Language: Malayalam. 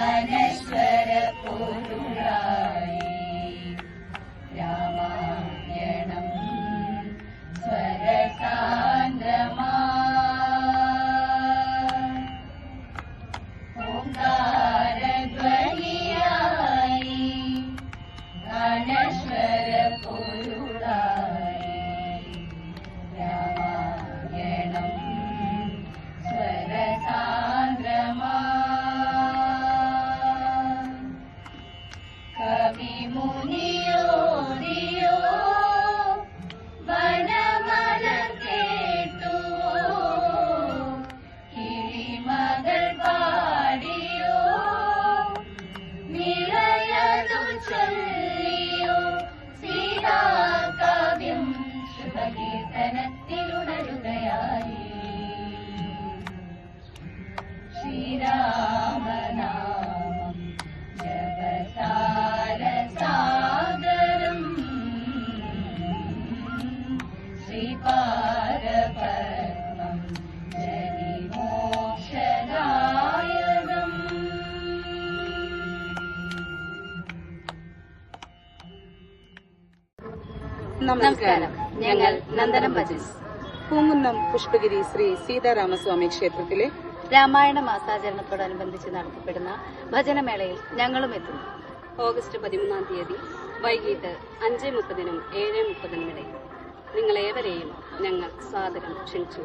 അനശ്വര പൊരുളായി രാമായണം സ്വരസാന്ദ്രമാ ഓംകാരധ്വനിയായി അനശ്വര പൊരുളായി രാമായണം സ്വരസാന്ദ്രമാ കവിമുനിയോദിയോ വനമലർ കേട്ടുവോ കിളിമകൾ പാടിയോ നിളയതു ചൊല്ലിയോ സീതാകാവ്യം ശുഭകീർത്തനത്തിലുണരുകയായി ശ്രീരാമനാമം ജപസാരസാഗരം ശ്രീപാദപദ്മം ജനിമോക്ഷദായകം. നമസ്കാരം. ഞങ്ങൾ നന്ദനം ഭജൻസ് പൂങ്കുന്നം പുഷ്പഗിരി ശ്രീ സീതാരാമസ്വാമി ക്ഷേത്രത്തിലെ രാമായണ മാസാചരണത്തോടനുബന്ധിച്ച് നടത്തപ്പെടുന്ന ഭജനമേളയിൽ ഞങ്ങളും എത്തുന്നു. ഓഗസ്റ്റ് 13-ാം തീയതി വൈകിട്ട് 5:30-നും 7:30-നും ഇടയിൽ നിങ്ങളേവരെയും ഞങ്ങൾ സാദരം ക്ഷണിച്ചു.